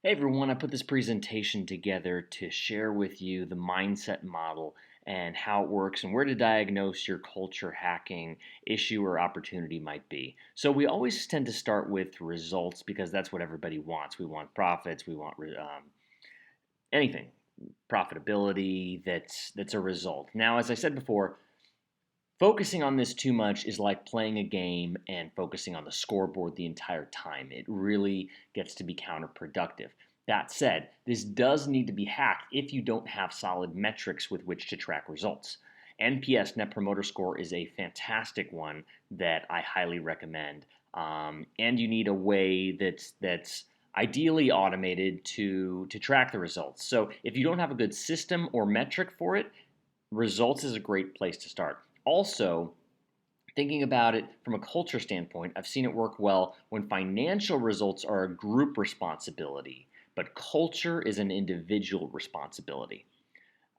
Hey everyone, I put this presentation together to share with you the mindset model and how it works and where to diagnose your culture hacking issue or opportunity might be. So, we always tend to start with results because that's what everybody wants. We want profits, we want anything, profitability that's a result. Now, as I said before, focusing on this too much is like playing a game and focusing on the scoreboard the entire time. It really gets to be counterproductive. That said, this does need to be hacked if you don't have solid metrics with which to track results. NPS, Net Promoter Score, is a fantastic one that I highly recommend. And you need a way that's ideally automated to track the results. So if you don't have a good system or metric for it, results is a great place to start. Also, thinking about it from a culture standpoint, I've seen it work well when financial results are a group responsibility, but culture is an individual responsibility.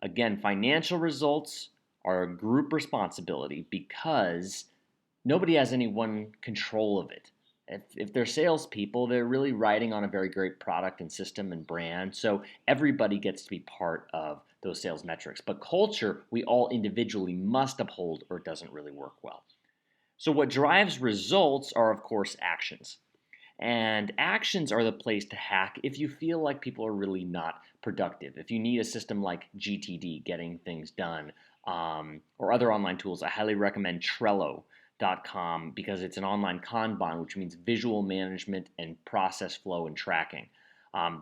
Again, financial results are a group responsibility because nobody has any one control of it. If they're salespeople, they're really riding on a very great product and system and brand. So everybody gets to be part of those sales metrics. But culture, we all individually must uphold or it doesn't really work well. So what drives results are, of course, actions. And actions are the place to hack if you feel like people are really not productive. If you need a system like GTD, getting things done, or other online tools, I highly recommend Trello.com because it's an online Kanban, which means visual management and process flow and tracking.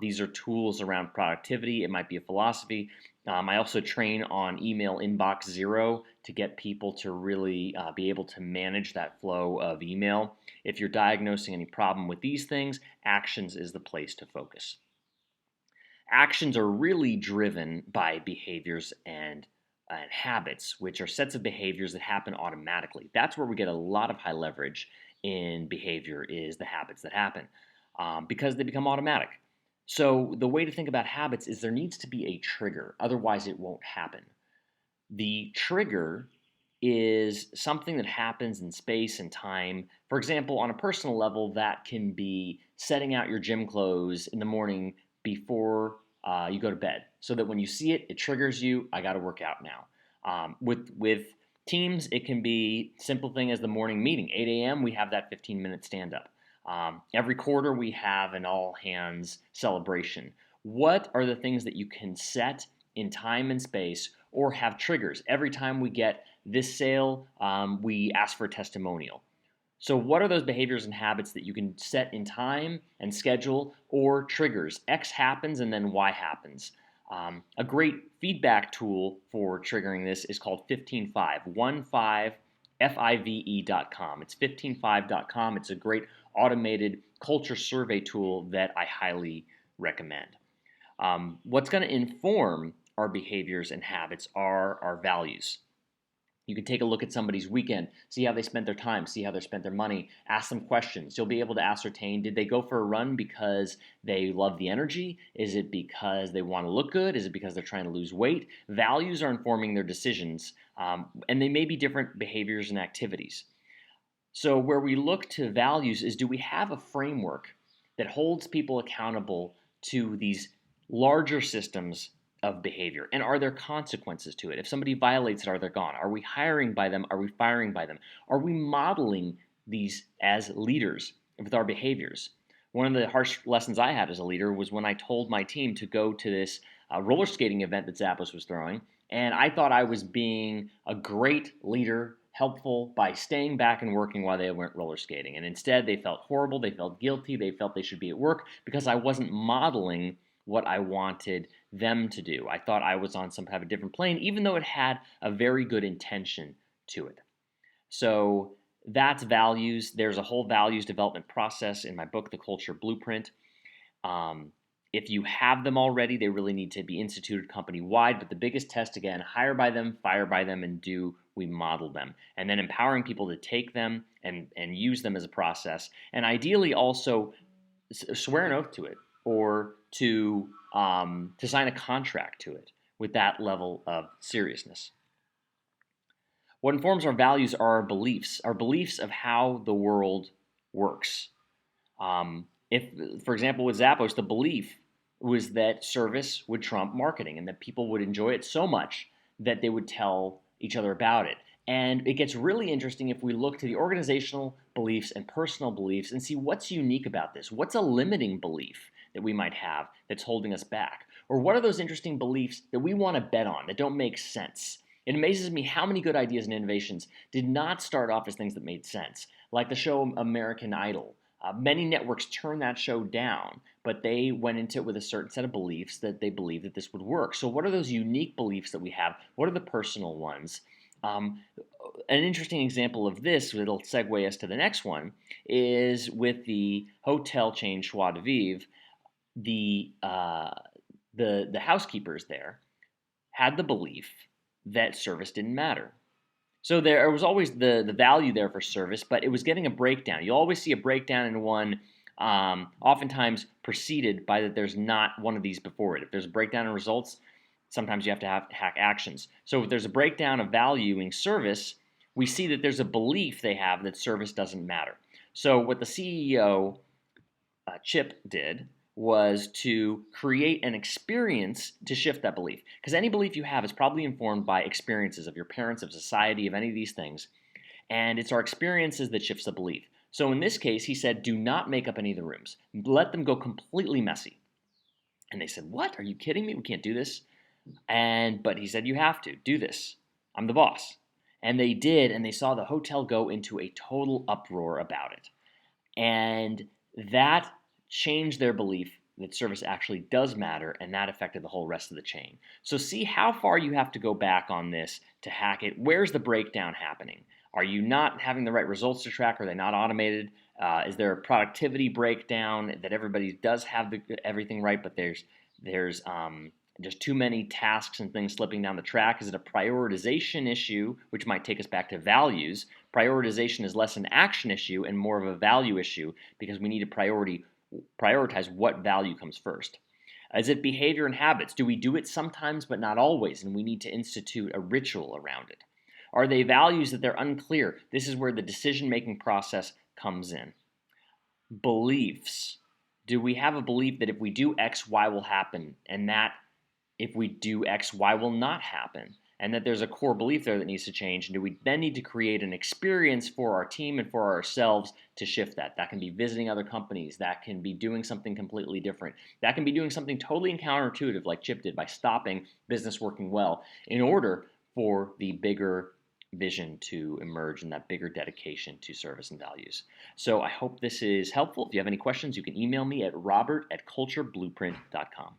These are tools around productivity. It might be a philosophy. I also train on email inbox zero to get people to really be able to manage that flow of email. If you're diagnosing any problem with these things, actions is the place to focus. Actions are really driven by behaviors and habits, which are sets of behaviors that happen automatically. That's where we get a lot of high leverage in behavior is the habits that happen because they become automatic. So the way to think about habits is there needs to be a trigger, otherwise it won't happen. The trigger is something that happens in space and time. For example, on a personal level, that can be setting out your gym clothes in the morning before you go to bed, so that when you see it, it triggers you. I got to work out now. With teams, it can be simple thing as the morning meeting. 8 a.m. We have that 15-minute stand up. Every quarter, we have an all hands celebration. What are the things that you can set in time and space or have triggers? Every time we get this sale, we ask for a testimonial. So, what are those behaviors and habits that you can set in time and schedule or triggers? X happens and then Y happens. A great feedback tool for triggering this is called 155, 15five.com. It's 155.com. It's a great automated culture survey tool that I highly recommend. What's going to inform our behaviors and habits are our values. You can take a look at somebody's weekend, see how they spent their time, see how they spent their money, ask them questions. You'll be able to ascertain, did they go for a run because they love the energy? Is it because they want to look good? Is it because they're trying to lose weight? Values are informing their decisions, and they may be different behaviors and activities. So, where we look to values is, do we have a framework that holds people accountable to these larger systems of behavior? And are there consequences to it? If somebody violates it, are they gone? Are we hiring by them? Are we firing by them? Are we modeling these as leaders with our behaviors? One of the harsh lessons I had as a leader was when I told my team to go to this roller skating event that Zappos was throwing. And I thought I was being a great leader, helpful by staying back and working while they went roller skating. And instead, they felt horrible. They felt guilty. They felt they should be at work because I wasn't modeling what I wanted them to do. I thought I was on some kind of a different plane, even though it had a very good intention to it. So that's values. There's a whole values development process in my book, The Culture Blueprint. Um, if you have them already, they really need to be instituted company wide. But the biggest test, again, hire by them, fire by them, and do we model them? And then empowering people to take them and use them as a process. And ideally also swear an oath to it or to sign a contract to it with that level of seriousness. What informs our values are our beliefs of how the world works. If, for example, with Zappos, the belief was that service would trump marketing and that people would enjoy it so much that they would tell each other about it. And it gets really interesting if we look to the organizational beliefs and personal beliefs and see what's unique about this. What's a limiting belief that we might have that's holding us back? Or what are those interesting beliefs that we want to bet on that don't make sense? It amazes me how many good ideas and innovations did not start off as things that made sense, like the show American Idol. Many networks turned that show down, but they went into it with a certain set of beliefs that they believed that this would work. So, what are those unique beliefs that we have? What are the personal ones? Um, an interesting example of this, that'll segue us to the next one, is with the hotel chain Joie de Vivre. The the housekeepers there had the belief that service didn't matter. So there was always the value there for service, but it was getting a breakdown. You'll always see a breakdown in one, oftentimes preceded by that there's not one of these before it. If there's a breakdown in results, sometimes you have to hack actions. So if there's a breakdown of valuing service, we see that there's a belief they have that service doesn't matter. So what the CEO Chip did was to create an experience to shift that belief. Because any belief you have is probably informed by experiences of your parents, of society, of any of these things. And it's our experiences that shifts the belief. So in this case, he said, do not make up any of the rooms. Let them go completely messy. And they said, what? Are you kidding me? We can't do this. But he said, you have to do this. I'm the boss. And they did, and they saw the hotel go into a total uproar about it. And that changed their belief that service actually does matter, and that affected the whole rest of the chain. So see how far you have to go back on this to hack it. Where's the breakdown happening? Are you not having the right results to track? Are they not automated? Is there a productivity breakdown that everybody does have everything right, but there's just too many tasks and things slipping down the track? Is it a prioritization issue, which might take us back to values? Prioritization is less an action issue and more of a value issue because we need to prioritize what value comes first. Is it behavior and habits? Do we do it sometimes but not always, and we need to institute a ritual around it? Are they values that they're unclear? This is where the decision-making process comes in. Beliefs. Do we have a belief that if we do X, Y will happen, and that if we do X, Y will not happen? And that there's a core belief there that needs to change. And do we then need to create an experience for our team and for ourselves to shift that? That can be visiting other companies. That can be doing something completely different. That can be doing something totally counterintuitive like Chip did by stopping business working well in order for the bigger vision to emerge and that bigger dedication to service and values. So I hope this is helpful. If you have any questions, you can email me at robert@cultureblueprint.com.